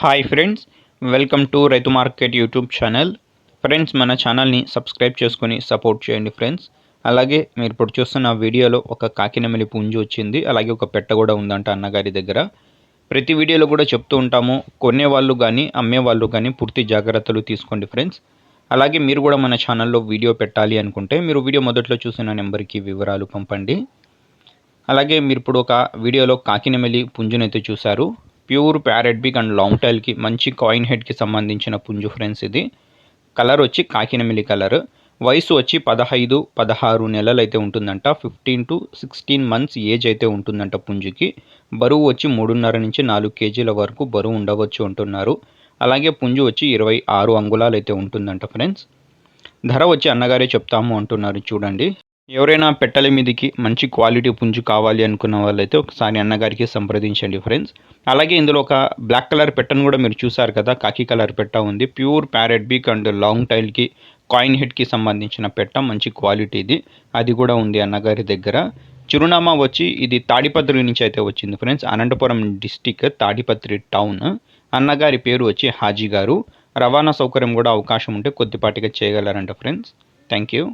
Hi friends, welcome to రైతు market YouTube channel. Friends, మన ఛానల్ని సబ్స్క్రైబ్ చేసుకొని సపోర్ట్ చేయండి ఫ్రెండ్స్. అలాగే మీరు ఇప్పుడు చూస్తున్న వీడియోలో ఒక కాకినెమిలి పుంజు వచ్చింది, అలాగే ఒక పెట్ట కూడా ఉందంట అన్నగారి దగ్గర. ప్రతి వీడియోలో కూడా చెప్తూ ఉంటాము, కొనేవాళ్ళు కానీ అమ్మేవాళ్ళు కానీ పూర్తి జాగ్రత్తలు తీసుకోండి ఫ్రెండ్స్. అలాగే మీరు కూడా మన ఛానల్లో వీడియో పెట్టాలి అనుకుంటే మీరు వీడియో మొదట్లో చూసిన నెంబర్కి వివరాలు పంపండి. అలాగే మీరు ఇప్పుడు ఒక వీడియోలో కాకినెమిలి పుంజునైతే చూశారు. Pure parrot big and long టైల్కి మంచి కాయిన్ హెడ్కి సంబంధించిన పుంజు ఫ్రెండ్స్. ఇది కలర్ వచ్చి కాకినెమిలి కలర్. వయసు వచ్చి 15-16 నెలలు అయితే ఉంటుందంట. 15 to 16 months ఏజ్ అయితే ఉంటుందంట పుంజుకి. బరువు వచ్చి 3.5 నుంచి 4 కేజీల వరకు బరువు ఉండవచ్చు అంటున్నారు. అలాగే పుంజు వచ్చి 26 అంగుళాలు అయితే ఉంటుందంట ఫ్రెండ్స్. ధర వచ్చి అన్నగారే చెప్తాము అంటున్నారు. చూడండి, ఎవరైనా పెట్టెల మీదకి మంచి క్వాలిటీ పుంజు కావాలి అనుకున్న వాళ్ళైతే ఒకసారి అన్నగారికి సంప్రదించండి ఫ్రెండ్స్. అలాగే ఇందులో ఒక బ్లాక్ కలర్ పెట్టను కూడా మీరు చూసారు కదా, కాకి కలర్ పెట్ట ఉంది. Pure parrot big and long టైల్కి కాయిన్ హెడ్కి సంబంధించిన పెట్ట, మంచి క్వాలిటీది. అది కూడా ఉంది అన్నగారి దగ్గర. చిరునామా వచ్చి ఇది తాడిపత్రి నుంచి అయితే వచ్చింది friends, Anantapuram district, Tadipatri town. అన్నగారి పేరు వచ్చి హాజీ గారు. రవాణా సౌకర్యం కూడా అవకాశం ఉంటే కొద్దిపాటిగా చేయగలరంట ఫ్రెండ్స్. Thank you.